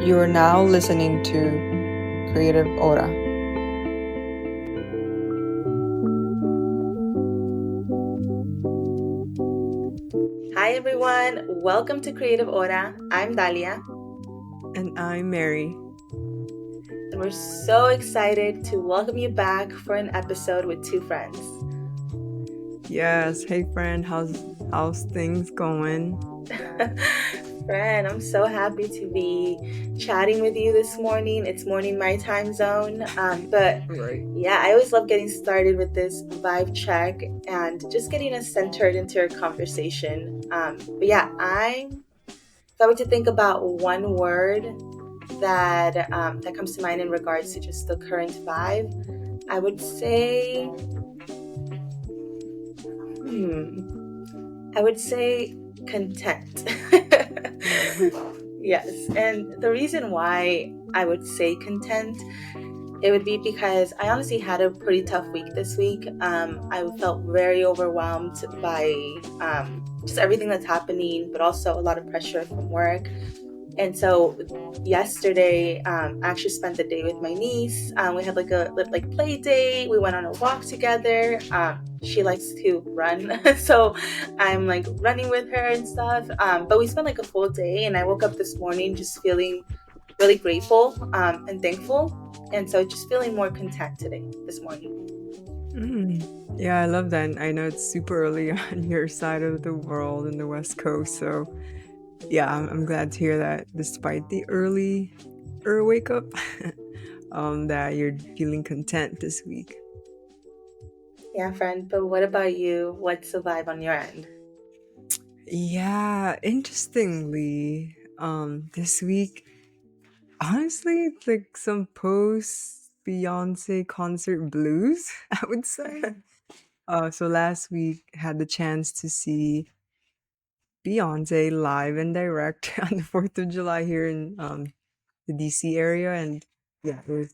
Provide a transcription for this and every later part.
You are now listening to Creative Hora. Hi everyone, welcome to Creative Hora. I'm Dalia, And I'm Mary. and we're so excited to welcome you back for an episode with two friends. Yes, hey friend, how's things going? Friend, I'm so happy to be chatting with you this morning. It's morning my time zone, but Right. yeah, I always love getting started with this vibe check and just getting us centered into our conversation. But yeah, if I were to think about one word that comes to mind in regards to just the current vibe, I would say, I would say content. Yes, and the reason why I would say content, it would be because I honestly had a pretty tough week this week. I felt very overwhelmed by just everything that's happening, but also a lot of pressure from work. And so yesterday, I actually spent the day with my niece. We had like a play date. We went on a walk together. She likes to run, so I'm like running with her and stuff. But we spent like a full day, and I woke up this morning just feeling really grateful and thankful, and so just feeling more content today this morning. Yeah, I love that. And I know it's super early on your side of the world in the West Coast, so yeah, I'm glad to hear that despite the early wake up, that you're feeling content this week. Yeah, friend. But what about you? What's the vibe on your end? Yeah, interestingly, this week, honestly, it's like some post Beyoncé concert blues, I would say. So last week had the chance to see Beyoncé live and direct on the 4th of July here in the DC area, and yeah, it was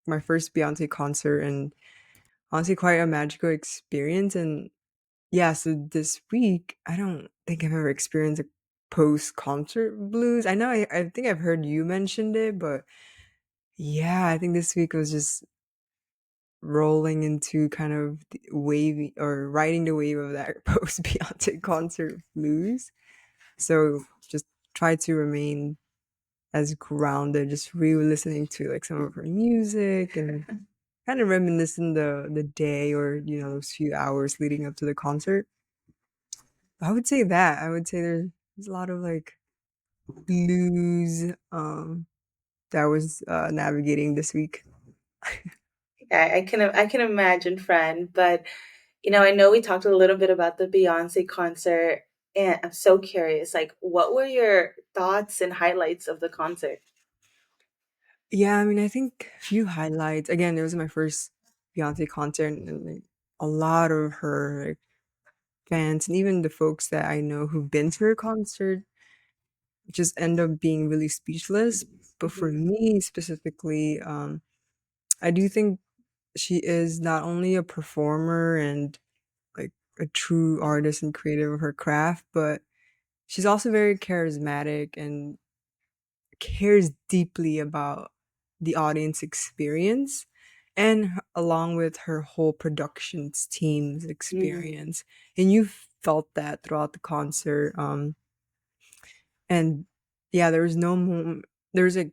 my first Beyoncé concert, and honestly quite a magical experience. And yeah, so this week I don't think I've ever experienced a post concert blues. I know I think I've heard you mentioned it, but yeah, I think this week was just rolling into kind of the wavy or riding the wave of that post Beyonce concert blues. So just try to remain as grounded, just really listening to like some of her music and kind of reminiscing the day or those few hours leading up to the concert. I would say that. I would say there's a lot of like blues that I was navigating this week. Yeah, I can imagine, friend. But I know we talked a little bit about the Beyonce concert, and I'm so curious. Like, what were your thoughts and highlights of the concert? Yeah, I mean, I think a few highlights. Again, it was my first Beyonce concert, and like, a lot of her like, fans, and even the folks that I know who've been to her concert, just end up being really speechless. But for me specifically, I do think she is not only a performer and like a true artist and creative of her craft, but she's also very charismatic and cares deeply about the audience experience and along with her whole productions team's Mm, experience. And you felt that throughout the concert. And yeah, there's like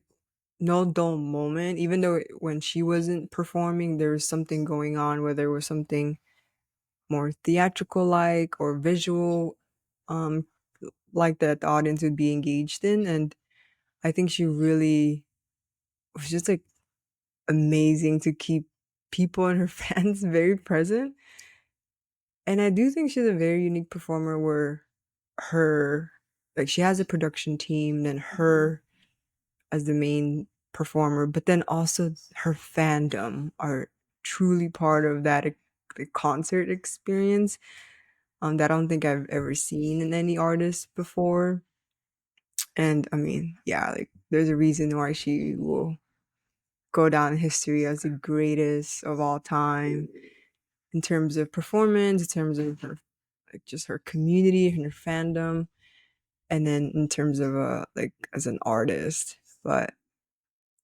no dull moment, even though when she wasn't performing, there was something going on, whether it was something more theatrical like or visual, um, like that the audience would be engaged in. And I think she really was just like amazing to keep people and her fans very present. And I do think she's a very unique performer where her like she has a production team and her as the main performer, but then also her fandom are truly part of that the concert experience that I don't think I've ever seen in any artist before. And I mean, yeah, like there's a reason why she will go down in history as the greatest of all time in terms of performance, in terms of her like just her community and her fandom, and then in terms of like as an artist. But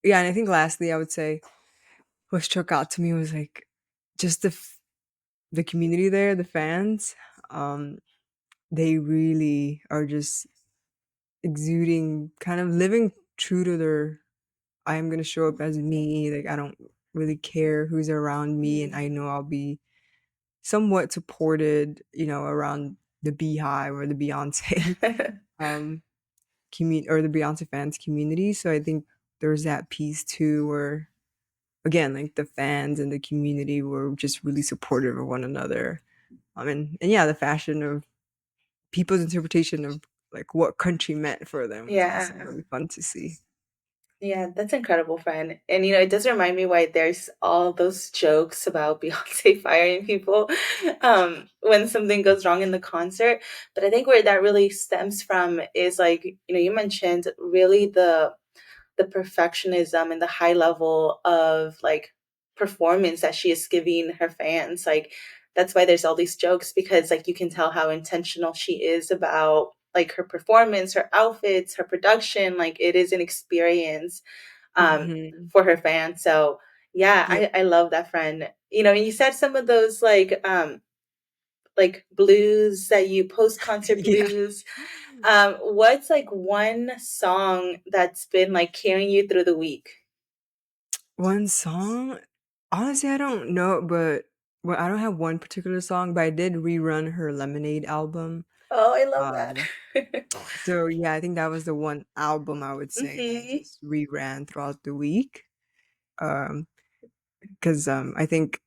yeah, and I think lastly, I would say what struck out to me was like just the community there, the fans. Um, they really are just exuding, kind of living true to their I am gonna show up as me. Like I don't really care who's around me, and I know I'll be somewhat supported, around the Beehive or the Beyonce um community or the Beyonce fans community. So I think there's that piece too where again, like the fans and the community were just really supportive of one another. And yeah, the fashion of people's interpretation of like what country meant for them was also Yeah. really fun to see. Yeah, that's incredible, friend. And it does remind me why there's all those jokes about Beyonce firing people when something goes wrong in the concert. But I think where that really stems from is like, you mentioned really the perfectionism and the high level of like performance that she is giving her fans. Like that's why there's all these jokes because like you can tell how intentional she is about like her performance, her outfits, her production. Like it is an experience Mhm. for her fans. So yeah, Yeah. I love that, friend. And you said some of those like blues that you post concert Yeah. blues. What's like one song that's been like carrying you through the week? One song? Honestly, I don't know, but well, I don't have one particular song, but I did rerun her Lemonade album. Oh, I love that. Um, so yeah, I think that was the one album I would say that I Hmm. just reran throughout the week. Um, because I think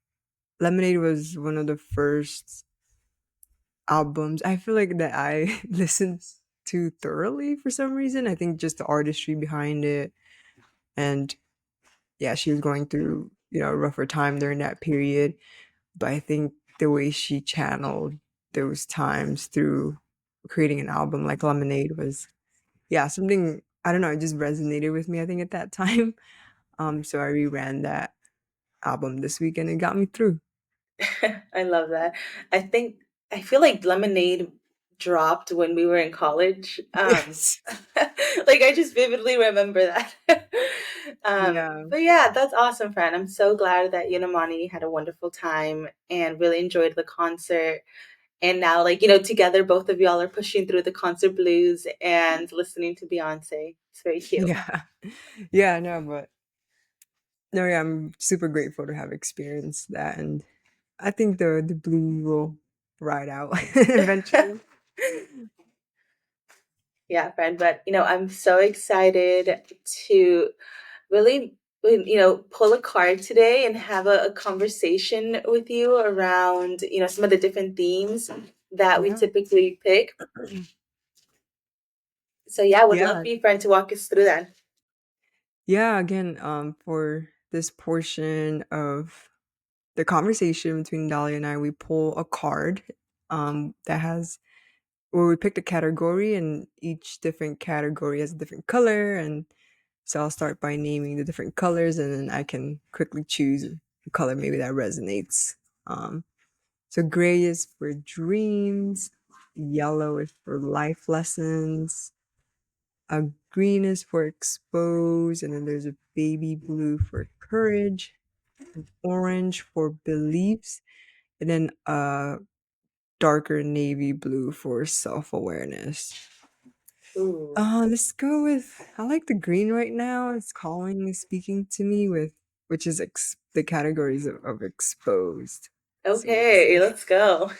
Lemonade was one of the first albums I feel like that I listened to thoroughly for some reason. I think just the artistry behind it, and yeah, she was going through, a rougher time during that period. But I think the way she channeled those times through creating an album like Lemonade was, yeah, something I don't know, it just resonated with me, I think, at that time. So I reran that album this week and it got me through. I love that. I think I feel like Lemonade dropped when we were in college. Yes. Like I just vividly remember that. Yeah. But yeah, that's awesome, friend. I'm so glad that you and Amani had a wonderful time and really enjoyed the concert. And now, like, together, both of y'all are pushing through the concert blues and listening to Beyonce. It's very cute. Yeah. Yeah, no, but no, yeah, I'm super grateful to have experienced that, and I think the blue will ride out eventually. Yeah, friend. But, I'm so excited to really, pull a card today and have a conversation with you around, some of the different themes that we Yeah. typically pick. So, yeah, I would love Yeah. for you, friend, to walk us through that. Yeah, again, for this portion of the conversation between Dahlia and I, we pull a card that has where we picked a category, and each different category has a different color. And so I'll start by naming the different colors, and then I can quickly choose a color maybe that resonates. Um, so gray is for dreams, yellow is for life lessons, a green is for expose, and then there's a baby blue for courage, orange for beliefs, and then a darker navy blue for self-awareness. Ooh. Let's go with I like the green right now. It's calling, speaking to me with which is the categories of exposed. So let's Okay, see. let's go.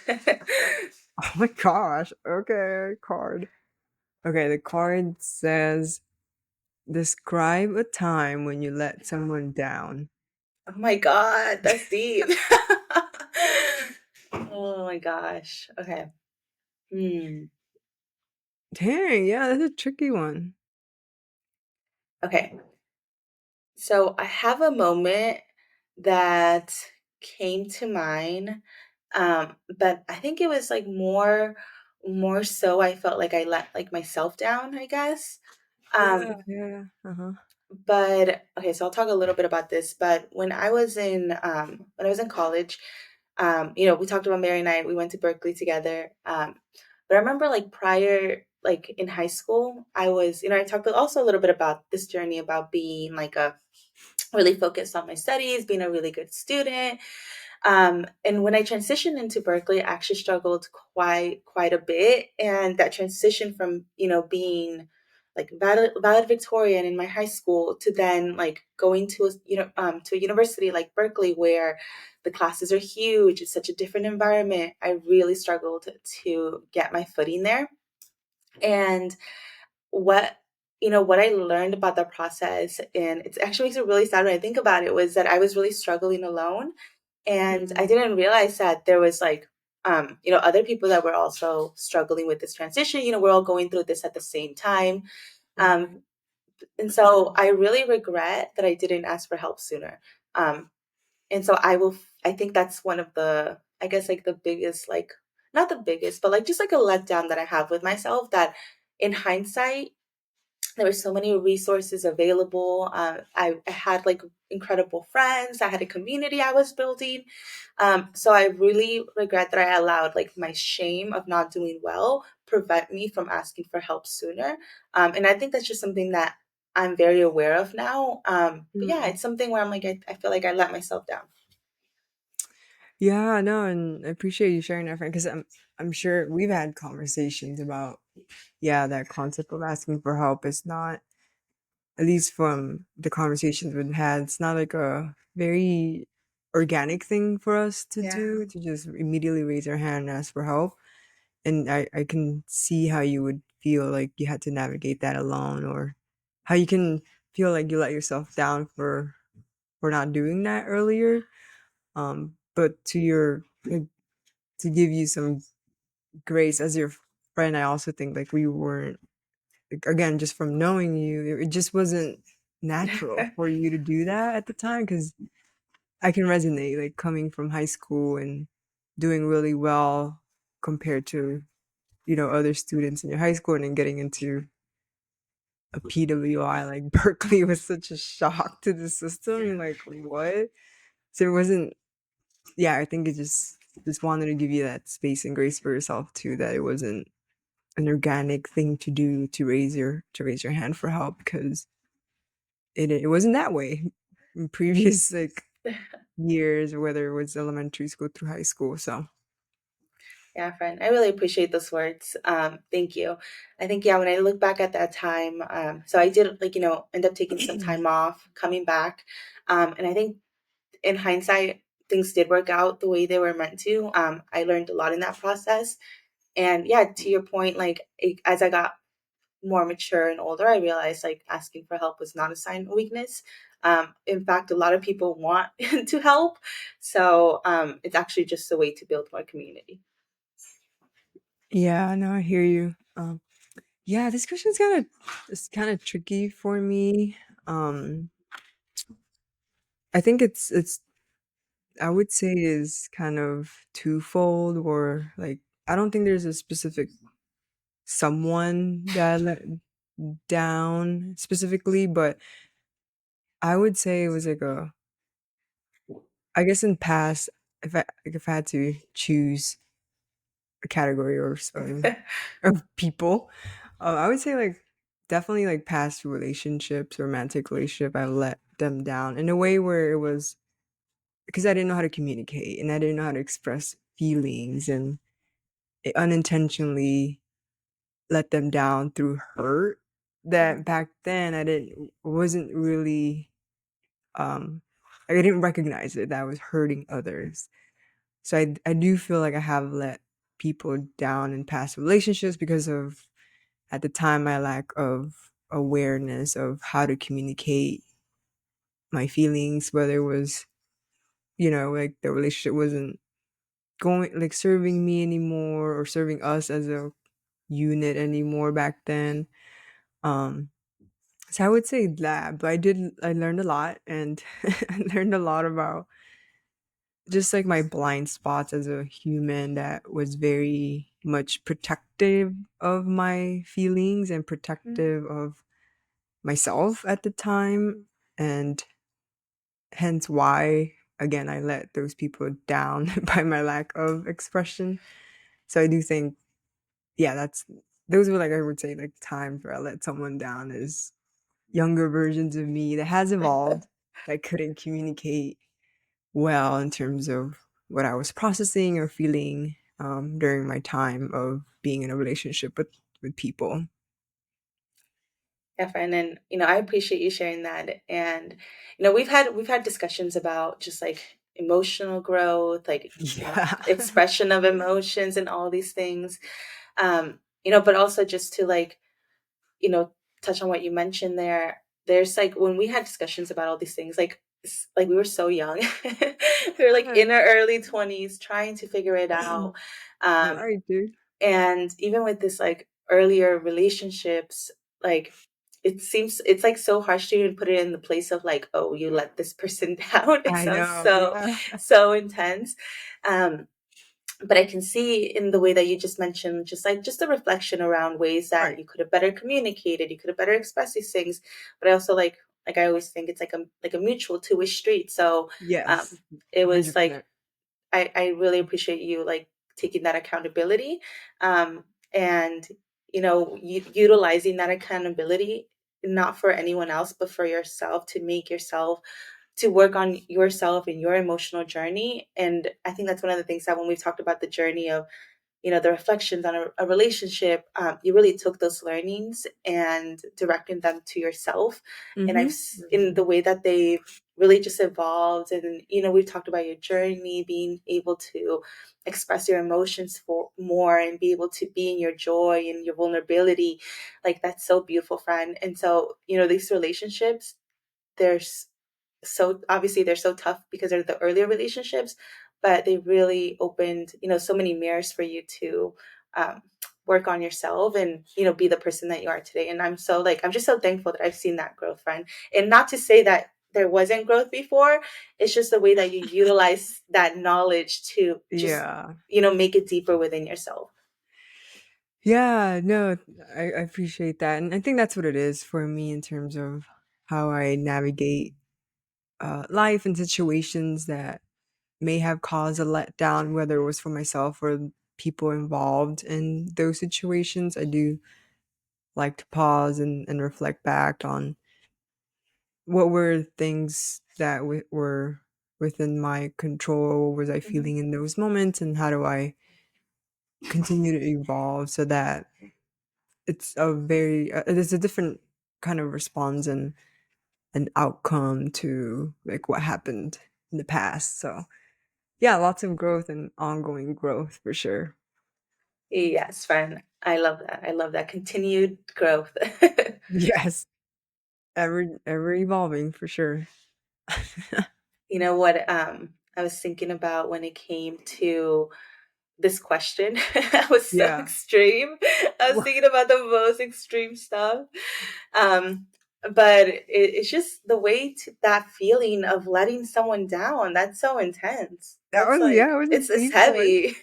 Oh my gosh. Okay, card. Okay, the card says describe a time when you let someone down. Oh my God, that's deep. Oh my gosh. Okay. Hmm. Dang, yeah, that's a tricky one. Okay. So I have a moment that came to mind, but I think it was like more so I felt like I let like myself down, I guess. Yeah, Um, yeah. Uh-huh. but okay, so I'll talk a little bit about this. But when I was in college, we talked about Mary and I. We went to Berkeley together. But I remember like prior. like in high school, I was, I talked also a little bit about this journey about being like a really focused on my studies, being a really good student. And when I transitioned into Berkeley, I actually struggled quite a bit. And that transition from being like valedictorian in my high school to then like going to to a university like Berkeley where the classes are huge, it's such a different environment. I really struggled to get my footing there. And what what I learned about the process, and it actually makes it really sad when I think about it, was that I was really struggling alone, and I Mm, didn't realize that there was like other people that were also struggling with this transition. We're all going through this at the same time. um, right. and so I really regret that I didn't ask for help sooner. And so I think that's one of the, I guess, like the biggest, like not the biggest, but like just like a letdown that I have with myself, that in hindsight there were so many resources available. I had like incredible friends. I had a community I was building. So I really regret that I allowed like my shame of not doing well prevent me from asking for help sooner. And I think that's just something that I'm very aware of now. But yeah, Mm. it's something where I'm like, I feel like I let myself down. Yeah, no, and I appreciate you sharing that, friend, because I'm sure we've had conversations about, yeah, that concept of asking for help is not, at least from the conversations we've had, it's not like a very organic thing for us to Yeah. do, to just immediately raise our hand and ask for help. And I can see how you would feel like you had to navigate that alone, or how you can feel like you let yourself down for not doing that earlier. But like, to give you some grace as your friend, I also think like we weren't, like, again, just from knowing you, it just wasn't natural for you to do that at the time. Because I can resonate, like coming from high school and doing really well compared to other students in your high school, and then getting into a PWI like Berkeley was such a shock to the system. You're like, what? So it wasn't. Yeah, I think it just wanted to give you that space and grace for yourself too. That it wasn't an organic thing to do, to raise your hand for help, because it wasn't that way in previous like years, whether it was elementary school through high school. So Yeah, friend, I really appreciate those words. Thank you. I think, yeah, when I look back at that time, so I did like, end up taking some time off, coming back. And I think in hindsight, things did work out the way they were meant to. I learned a lot in that process. And yeah, to your point, like as I got more mature and older, I realized like asking for help was not a sign of weakness. In fact, a lot of people want to help. So it's actually just a way to build more community. yeah, no, I hear you. Yeah, this question's kind of tricky for me. Um, I think it's I would say is kind of twofold, or like I don't think there's a specific someone that I let down specifically, but I would say it was like I guess in past, if I had to choose a category or so of people, I would say like definitely like past relationships, romantic relationship, I let them down in a way where it was because I didn't know how to communicate and I didn't know how to express feelings, and it unintentionally let them down through hurt that back then I didn't wasn't really um I didn't recognize it that I was hurting others. So I do feel like I have let people down in past relationships because of, at the time, my lack of awareness of how to communicate my feelings, whether it was, like the relationship wasn't going, like serving me anymore or serving us as a unit anymore back then. Um, so I would say that, but I learned a lot, and I learned a lot about just like my blind spots as a human, that was very much protective of my feelings and protective of myself at the time, and hence why again I let those people down by my lack of expression. So I do think, yeah, that's those were like, I would say, like times where I let someone down, is younger versions of me that has evolved, that couldn't communicate well in terms of what I was processing or feeling during my time of being in a relationship with people. Yeah, friend, and I appreciate you sharing that. And we've had discussions about just like emotional growth, like Yeah. expression of emotions and all these things. But also just to like you know touch on what you mentioned there. There's like when we had discussions about all these things, like like we were so young, we were like in our early 20s trying to figure it out. Um, Right, dude. and even with this like earlier relationships, like it's like so harsh to even put it in the place of like, oh, you let this person down. It I sounds know. so Yeah. so intense. um but I can see in the way that you just mentioned, just a reflection around ways that Right. you could have better communicated, you could have better expressed these things. But I also like I always think it's like a mutual two-way street. So Yes. it was like 100%. I really appreciate you like taking that accountability, and utilizing that accountability not for anyone else but for yourself, to make yourself, to work on yourself and your emotional journey. And I think that's one of the things that when we've talked about the journey of the reflections on a relationship, you really took those learnings and directed them to yourself. And Mm-hmm. in the way that they've really just evolved. And we've talked about your journey, being able to express your emotions for more and be able to be in your joy and your vulnerability. Like that's so beautiful, friend. And so these relationships, there's so obviously they're so tough because they're the earlier relationships, but they really opened so many mirrors for you to um, work on yourself and be the person that you are today. And I'm just so thankful that I've seen that growth, friend. And not to say that there wasn't growth before, it's just the way that you utilize that knowledge to just Yeah. make it deeper within yourself. Yeah, no, I appreciate that. And I think that's what it is for me in terms of how I navigate life and situations that may have caused a letdown, whether it was for myself or people involved in those situations. I do like to pause and reflect back on what were things that were within my control. What was I Mhm. feeling in those moments, and how do I continue to evolve so that it's a different kind of response and an outcome to like what happened in the past. So yeah, lots of growth and ongoing growth for sure. Yes, friend. I love that. I love that continued growth. Yes, ever evolving for sure. You know what I was thinking about when it came to this question? I was so Yeah. extreme. I was Wha- thinking about the most extreme stuff. Um, but it's just the way to that feeling of letting someone down. That's so intense. That That's was, yeah, like it was a it's deep one. heavy.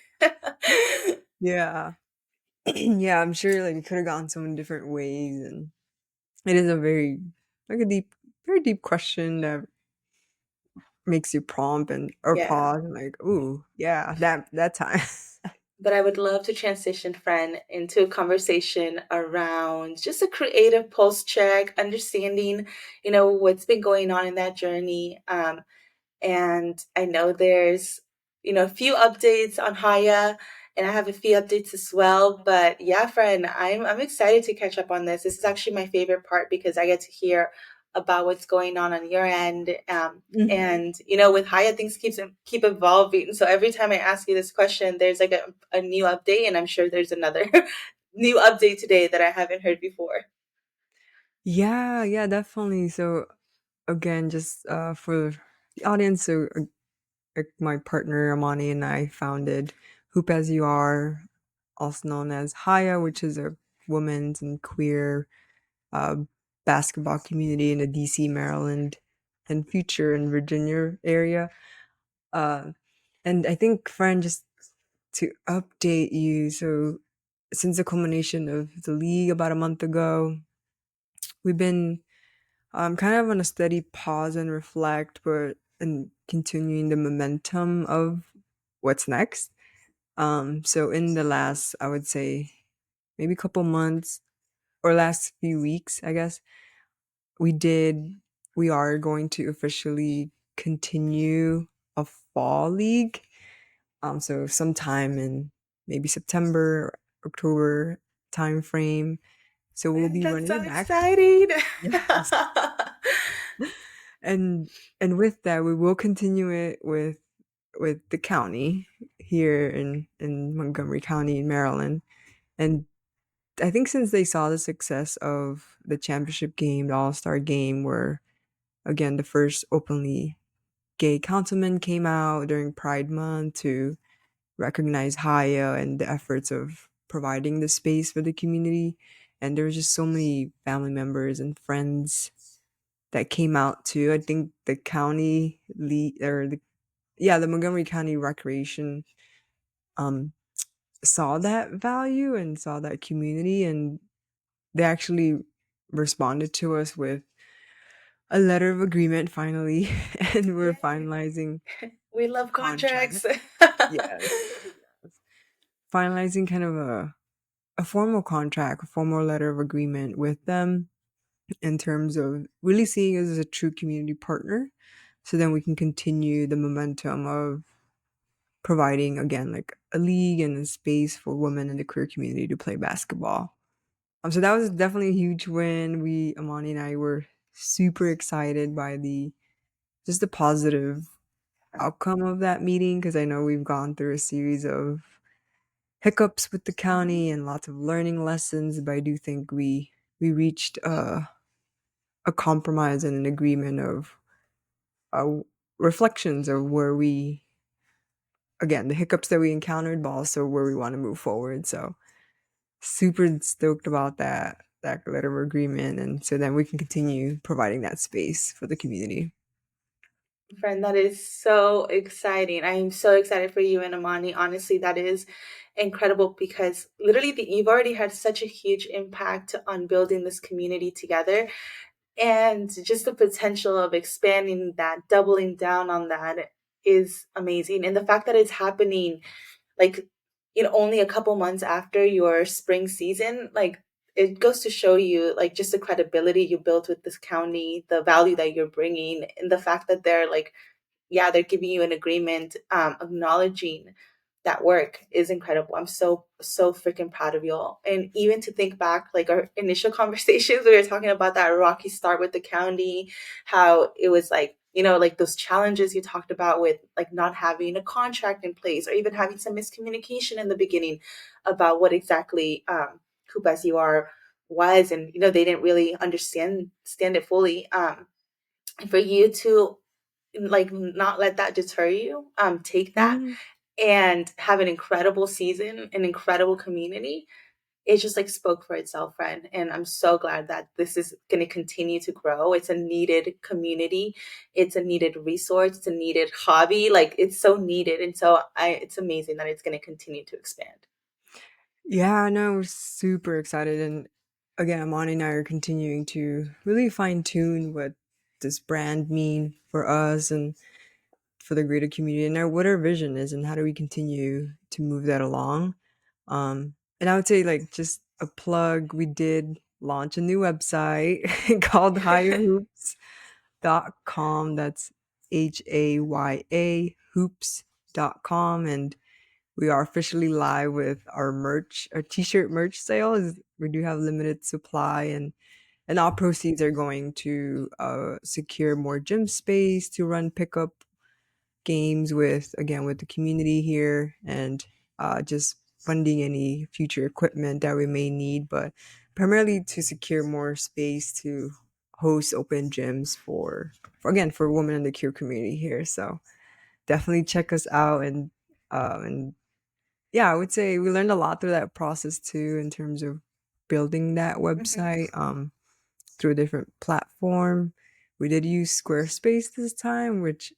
Yeah. Yeah, I'm sure like it could have gone so many different ways, and it is a very like a very deep question that makes you prompt and or Yeah. pause and like, ooh, yeah, that time. But I would love to transition, friend, into a conversation around just a creative pulse check, understanding, what's been going on in that journey. And I know there's, a few updates on Haya, and I have a few updates as well. But yeah, friend, I'm excited to catch up on this. This is actually my favorite part because I get to hear about what's going on your end. Mhm. And with Haya, things keep evolving. So every time I ask you this question, there's like a new update, and I'm sure there's another new update today that I haven't heard before. Yeah, yeah, definitely. So again, just for the audience, so my partner Amani and I founded Hoop As You Are, also known as Haya, which is a women's and queer uh, basketball community in the DC, Maryland, and future in Virginia area. Uh, and I think, friend, just to update you, so since the culmination of the league about a month ago, we've been kind of on a steady pause and reflect, but and continuing the momentum of what's next. So in the last, I would say, maybe a couple months or last few weeks, I guess, we did we are going to officially continue a fall league. So sometime in maybe September, October time frame. So we'll be That's running so it back. exciting. Yes. And with that, we will continue it with the county here in Montgomery County in Maryland. And I think since they saw the success of the championship game, the All-Star game, where again the first openly gay councilman came out during Pride Month to recognize Haya and the efforts of providing the space for the community. And there was just so many family members and friends that came out too. I think the county lead or the Montgomery County Recreation um saw that value and saw that community, and they actually responded to us with a letter of agreement finally, and we're Yay. finalizing We love contract. contracts. Yes. Finalizing kind of a formal contract, a formal letter of agreement with them in terms of really seeing us as a true community partner. So then we can continue the momentum of providing again like a league and a space for women in the queer community to play basketball. So that was definitely a huge win. We Amani and I were super excited by the just the positive outcome of that meeting because I know we've gone through a series of hiccups with the Mhm. county and lots of learning lessons, but I do think we reached a compromise and an agreement of uh, reflections of where we again the hiccups that we encountered, but also where we want to move forward. So super stoked about that letter of agreement, and so then we can continue providing that space for the community. Friend, that is so exciting. I am so excited for you and Amani. Honestly, that is incredible because literally you've already had such a huge impact on building this community together. And just the potential of expanding that, doubling down on that is amazing. And the fact that it's happening like only a couple months after your spring season, like it goes to show you like just the credibility you built with this county, the value that you're bringing, and the fact that they're like, yeah, they're giving you an agreement, acknowledging that work is incredible. I'm so freaking proud of y'all. And even to think back, like our initial conversations, we were talking about that rocky start with the county, how it was like, like those challenges you talked about with like not having a contract in place or even having some miscommunication in the beginning about what exactly Hoop as You Are was, and they didn't really understand it fully. And for you to like not let that deter you, take that Mhm. and have an incredible season, an incredible community. It just like spoke for itself, friend. And I'm so glad that this is going to continue to grow. It's a needed community, it's a needed resource, it's a needed hobby. Like it's so needed, and so it's amazing that it's going to continue to expand. Yeah, no, we're super excited. And again, Amani and I are continuing to really fine tune what does brand mean for us and for the greater community and what our vision is and how do we continue to move that along. And I would say like just a plug, we did launch a new website called higherhoops.com. That's HAYA hoops.com. And we are officially live with our merch, our t-shirt merch sale. Is we do have limited supply, and all proceeds are going to secure more gym space to run pickup games with again with the community here, and just funding any future equipment that we may need, but primarily to secure more space to host open gyms for women in the queer community here. So definitely check us out, and yeah, I would say we learned a lot through that process too in terms of building that Mhm. website through a different platform. We did use Squarespace this time, which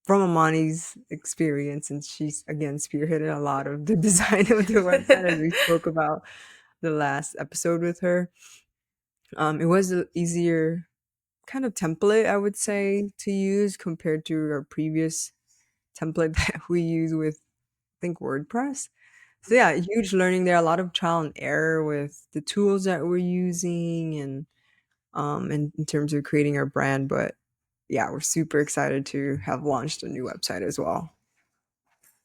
from Amani's experience, and she's again spearheaded a lot of the design of the website as we spoke about the last episode with her. It was an easier kind of template, I would say, to use compared to our previous template that we use with, I think, WordPress. So yeah, huge learning there, a lot of trial and error with the tools that we're using and in terms of creating our brand. But yeah, we're super excited to have launched a new website as well.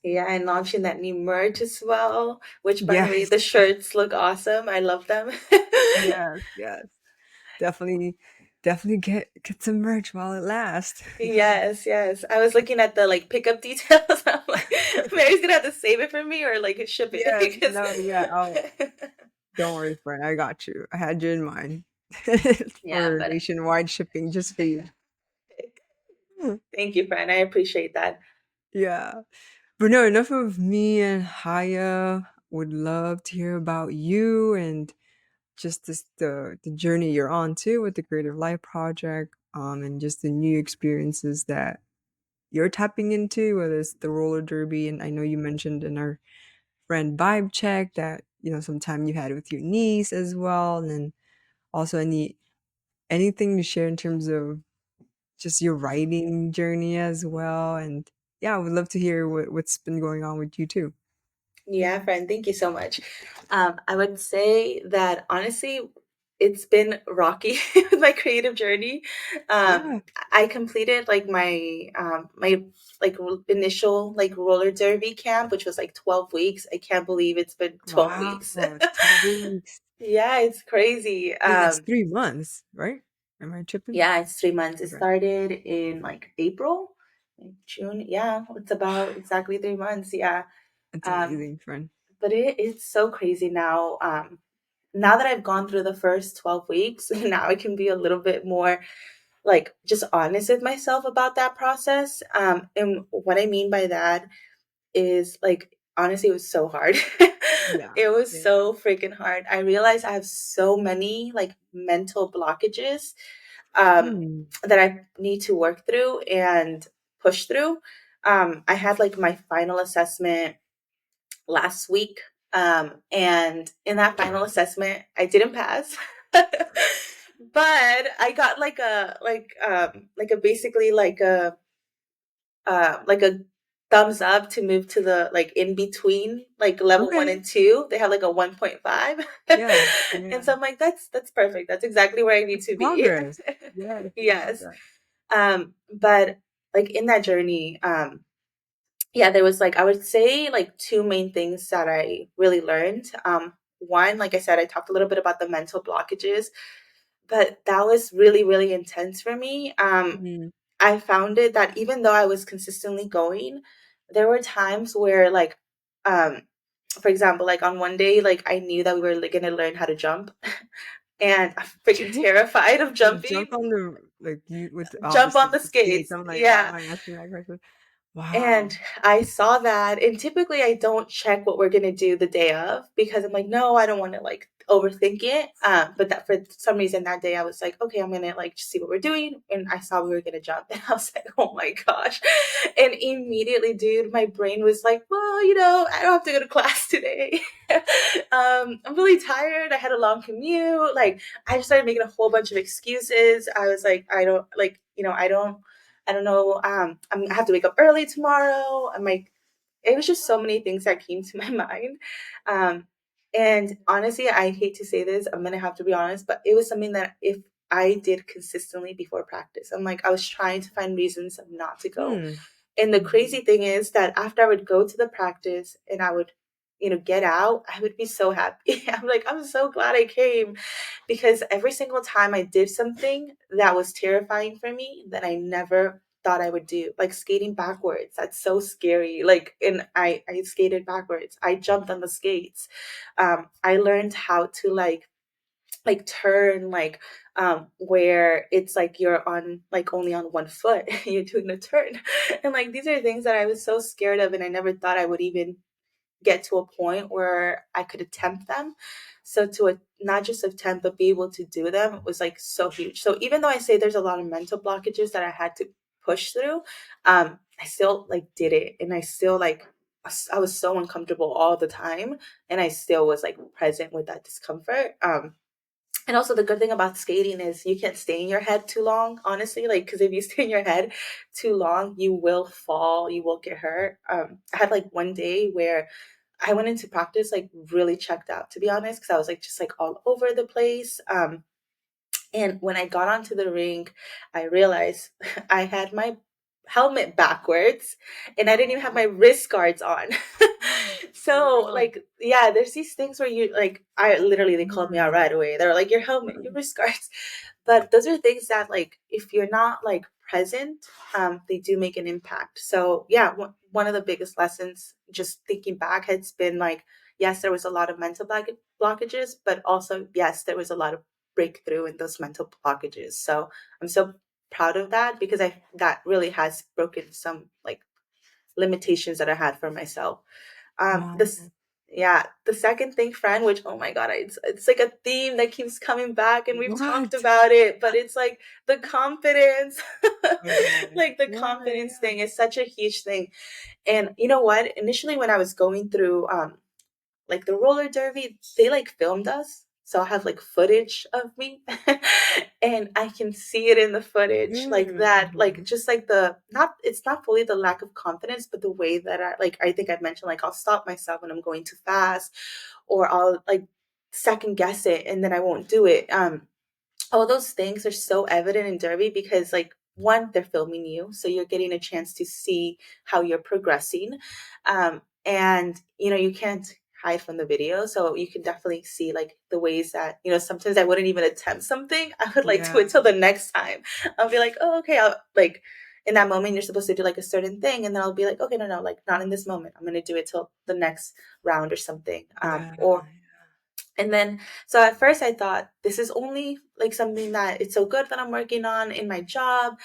Yeah, and launching that new merch as well, which by the way, Yes, the shirts look awesome. I love them. yes, yes. Definitely, definitely get some merch while it lasts. Yes, yes. I was looking at the like pickup details. I'm like, Mary's gonna have to save it for me or like ship it Yes, because no, yeah. Oh, don't worry, friend. I got you. I had you in mind yeah, for but nationwide shipping just for you. thank you, friend. I appreciate that. Yeah. But no, enough of me and Haya. Would love to hear about you and just the journey you're on too with the Creative Life Project, and just the new experiences that you're tapping into, whether it's the roller derby, and I know you mentioned in our friend vibe check that some time you had with your niece as well, and then also anything to share in terms of just your writing journey as well, and yeah, I would love to hear what's been going on with you too. Yeah, friend, thank you so much. I would say that honestly, it's been rocky with my creative journey. Yeah. I completed like my like initial like roller derby camp, which was like 12 weeks. I can't believe it's been 12 Wow. weeks. 12 weeks. Yeah, it's crazy. I think that's 3 months, right? Am I tripping? Yeah, it's 3 months. It Okay. started in like April, June. Yeah, it's about exactly 3 months. Yeah. That's Um, amazing, friend. but it's so crazy now. Now that I've gone through the first 12 weeks, now I can be a little bit more like just honest with myself about that process. And what I mean by that is like, honestly, it was so hard. Yeah. It was Yeah. so freaking hard. I realized I have so many like mental blockages Hmm. that I need to work through and push through. I had like my final assessment last week. And in that final assessment, I didn't pass. But I got like a basically like a thumbs up to move to the like in between like level one Okay. and two. They have like a 1.5. Yeah. And Yeah. so I'm like, that's perfect. That's exactly where I need It's to be. progress. Yes. I love Yes. that. But like in that journey, yeah, there was like I would say like two main things that I really learned. One, like I said, I talked a little bit about the mental blockages, but that was really, really intense for me. Mm. I found it that even though I was consistently going, there were times where like um for example, like on one day, like I knew that we were like, gonna learn how to jump and I'm freaking terrified of Like jump jumping. on the like you with Jump obviously on the with the skates. skates. I'm like, why Yeah. am I asking that question? And Wow. I saw that, and typically I don't check what we're gonna do the day of because I'm like, no, I don't want to like overthink it. But that for some reason that day I was like, okay, I'm gonna like just see what we're doing, and I saw we were gonna jump, and I was like, oh my gosh! And immediately, dude, my brain was like, well, I don't have to go to class today. I'm really tired. I had a long commute. Like, I just started making a whole bunch of excuses. I was like, I don't like, I don't know. I have to wake up early tomorrow. I'm like, it was just so many things that came to my mind. Um, and honestly, I hate to say this, I'm gonna have to be honest, but it was something that if I did consistently before practice, I'm like, I was trying to find reasons not to go. Hmm. And the Mhm. crazy thing is that after I would go to the practice and I would, get out, I would be so happy. I'm like, I'm so glad I came because every single time I did something that was terrifying for me that I never thought I would do, like skating backwards. That's so scary. Like, and I skated backwards. I jumped on the skates. I learned how to like turn where it's like you're on like only on one foot you're doing a turn and like these are things that I was so scared of and I never thought I would even get to a point where I could attempt them. So not just attempt but be able to do them was like so huge. So even though I say there's a lot of mental blockages that I had to push through, I still like did it and I still like I was so uncomfortable all the time and I still was like present with that discomfort. And also the good thing about skating is you can't stay in your head too long, honestly. Like, because if you stay in your head too long, you will fall, you will get hurt. I had like one day where I went into practice like really checked out, to be honest, because I was like just like all over the place. And when I got onto the rink, I realized I had my helmet backwards and I didn't even have my wrist guards on. Oh my So, god. like, yeah, there's these things where you, like, I literally, they called me out Mm. right away. They're like, your helmet, your wrist guards. But those are things that, like, if you're not, like, present, they do make an impact. So, yeah, one of the biggest lessons, just thinking back, has been like, yes, there was a lot of mental blockages, but also, yes, there was a lot of breakthrough in those mental blockages. So I'm so proud of that because I that really has broken some like limitations that I had for myself. Wow. This Yeah, the second thing, friend, which oh my god, it's like a theme that keeps coming back, and we've talked What? about it, but it's like the confidence, Okay. like the Yeah, confidence yeah. thing is such a huge thing. And you know what? Initially, when I was going through like the roller derby, they like filmed us. So I have like footage of me and I can see it in the footage like that, like Mm-hmm. just like the not it's not fully the lack of confidence, but the way that I think I mentioned like I'll stop myself when I'm going too fast or I'll like second guess it and then I won't do it. All those things are so evident in derby because like one, they're filming you, so you're getting a chance to see how you're progressing, and you know you can't hide from the video, so you can definitely see like the ways that you know sometimes I wouldn't even attempt something. I would like do Yeah. it till the next time. I'll be like, oh okay, I'll like in that moment you're supposed to do like a certain thing, and then I'll be like, okay, no, like not in this moment, I'm gonna do it till the next round or something, Yeah. or and then, so at first I thought this is only like something that it's so good that I'm working on in my job.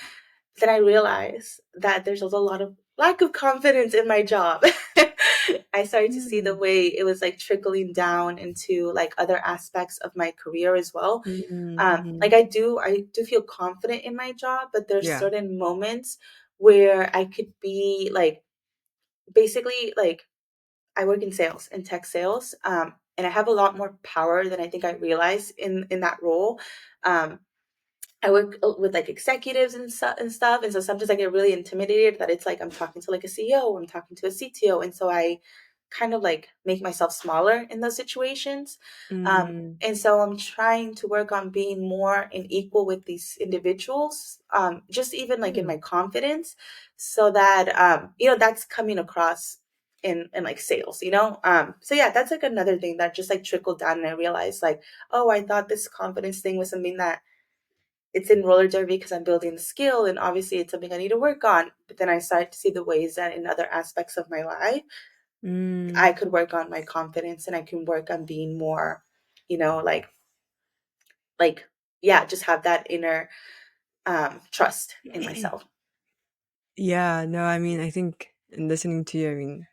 Then I realized that there's also a lot of lack of confidence in my job. I started to see the Mm. way it was like trickling down into like other aspects of my career as well. Mm-hmm. Like I do feel confident in my job, but there's Yeah. certain moments where I could be like, basically like I work in sales, in tech sales, and I have a lot more power than I think I realize in that role. Um, I work with like executives and stuff, and so sometimes I get really intimidated that it's like I'm talking to like a CEO, I'm talking to a CTO, and so I kind of like make myself smaller in those situations. Mm. And so I'm trying to work on being more and equal with these individuals, just even like in Mm. my confidence, so that you know that's coming across in like sales, you know. So yeah, that's like another thing that just like trickled down, and I realized like, oh, I thought this confidence thing was something that it's in roller derby because I'm building the skill and obviously it's something I need to work on. But then I started to see the ways that in other aspects of my life, I Mm. could work on my confidence and I can work on being more, you know, like yeah, just have that inner trust in myself. Yeah, no, I mean, I think in listening to you, I mean,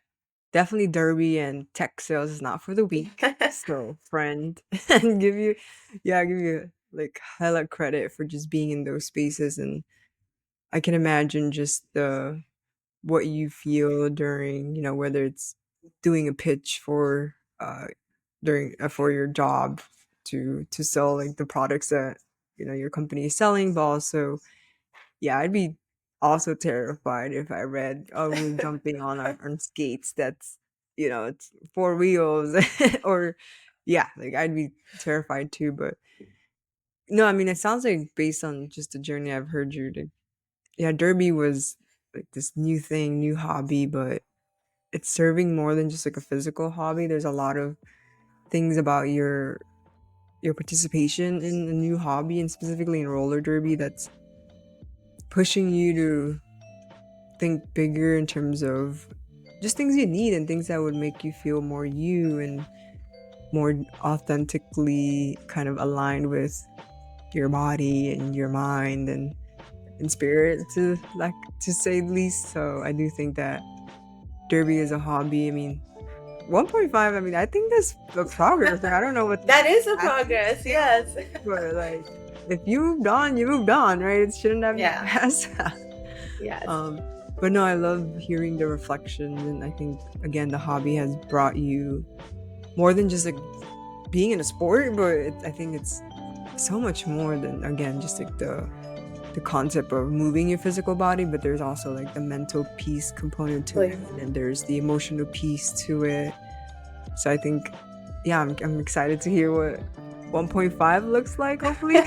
definitely derby and tech sales is not for the weak. So, friend, and give you like hella credit for just being in those spaces. And I can imagine just the what you feel during, whether it's doing a pitch for during for your job to sell like the products that your company is selling, but also yeah, I'd be also terrified if I read, "Oh, we're jumping on skates." That's it's four wheels, or yeah, like I'd be terrified too. But no, I mean, it sounds like based on just the journey I've heard you, like, yeah, derby was like this new thing, new hobby, but it's serving more than just like a physical hobby. There's a lot of things about your participation in a new hobby, and specifically in roller derby, that's pushing you to think bigger in terms of just things you need and things that would make you feel more you and more authentically kind of aligned with your body and your mind and spirit, to say the least. So I do think that derby is a hobby. I mean, 1.5, I mean, I think that's the progress. Like, I don't know what the That is a exact progress, scale yes. is, but like if you moved on, you moved on, right? It shouldn't have Yeah, passed. yes. um but no, I love hearing the reflections, and I think again the hobby has brought you more than just like being in a sport, but I think it's so much more than, again, just like the concept of moving your physical body, but there's also like the mental piece component to it, Like, and then there's the emotional piece to it. So I think, yeah, I'm excited to hear what 1.5 looks like, hopefully.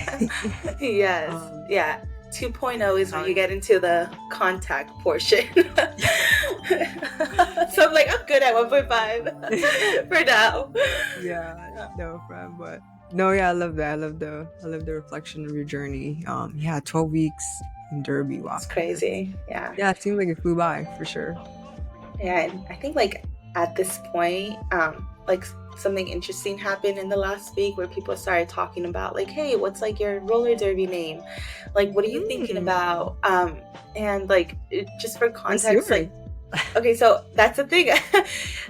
Yes. um, Yeah. 2.0 is when how you it- get into the contact portion. So I'm like, I'm good at 1.5 for now. yeah, no, friend, but no, yeah, I love that. I love the reflection of your journey. Yeah, 12 weeks in Derby. Wow, It's crazy. Yeah. yeah, it seems like it flew by for sure. Yeah. And I think like at this point, like something interesting happened in the last week where people started talking about like, hey, what's like your roller derby name? Like, what are you thinking Mm, about? And like, just for what's context, yours? like, okay, so that's the thing.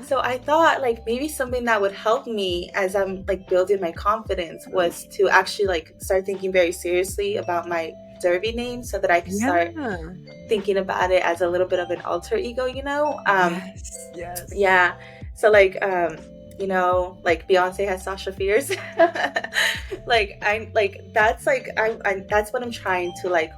So I thought like maybe something that would help me as I'm like building my confidence was to actually like start thinking very seriously about my derby name so that I could start Yeah. thinking about it as a little bit of an alter ego, you know? Yes. Yes. Yeah. So like you know, like Beyonce has Sasha Fierce. Like I like that's like I that's what I'm trying to like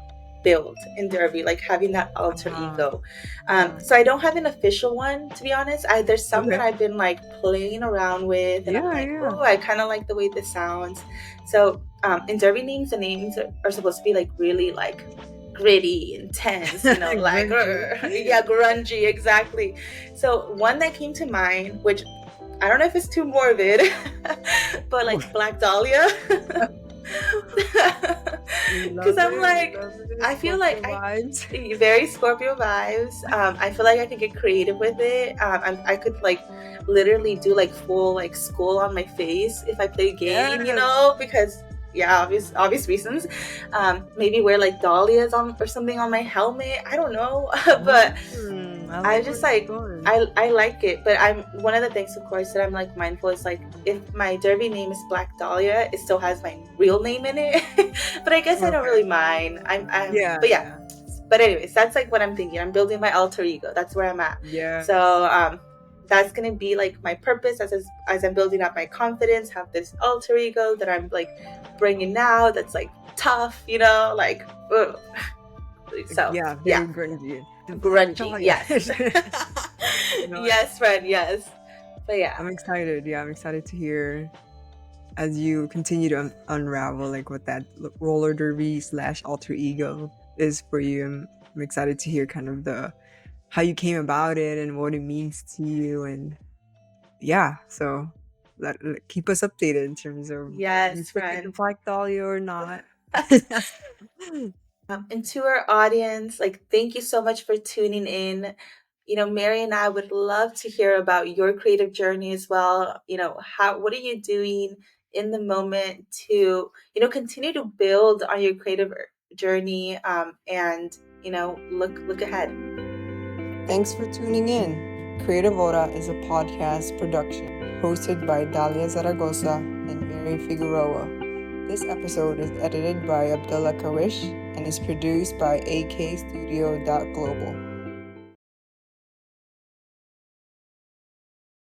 build in Derby, like having that alter Uh, ego. uh, So I don't have an official one to be honest. There's some that okay. I've been like playing around with, and I'm Yeah. like, Yeah. oh, I kind of like the way this sounds. So in Derby names, the names are supposed to be like really like gritty, intense, you know, like Grungy. yeah, grungy, exactly. So one that came to mind, which I don't know if it's too morbid, but like Black Dahlia. We Because love I'm it. We like, love it. I feel like Scorpio vibes. very Scorpio vibes. I feel like I could get creative with it. I could like literally do like full like skull on my face if I play a game, you Yes. know, because yeah, obvious reasons. Maybe wear like dahlias on or something on my helmet. I don't know, but I I like where just it's like going. I like it, but I'm one of the things, of course, that I'm like mindful is like if my derby name is Black Dahlia, it still has my real name in it. But I guess I don't Okay. really mind. Yeah. But yeah. Yeah. But anyways, that's like what I'm thinking. I'm building my alter ego. That's where I'm at. Yes. So that's gonna be like my purpose as I'm building up my confidence. Have this alter ego that I'm like bringing now. That's like tough, you know, like. Ugh. So Yeah. yeah, Very grungy. The Black grungy. Dahlia. Yes. No, Yes, friend. Yes. But yeah. I'm excited. Yeah, I'm excited to hear as you continue to unravel like what that roller derby slash alter ego is for you. I'm excited to hear kind of the how you came about it and what it means to you, and yeah, so keep us updated in terms of you Yes, stick with the friend. Black Dahlia or not. And to our audience, like, thank you so much for tuning in. You know, Mary and I would love to hear about your creative journey as well. You know, what are you doing in the moment to, you know, continue to build on your creative journey, and, you know, look ahead. Thanks for tuning in. Creative Hora is a podcast production hosted by Dalia Zaragoza and Mary Figueroa. This episode is edited by Abdullah Kawish and is produced by akstudio.global.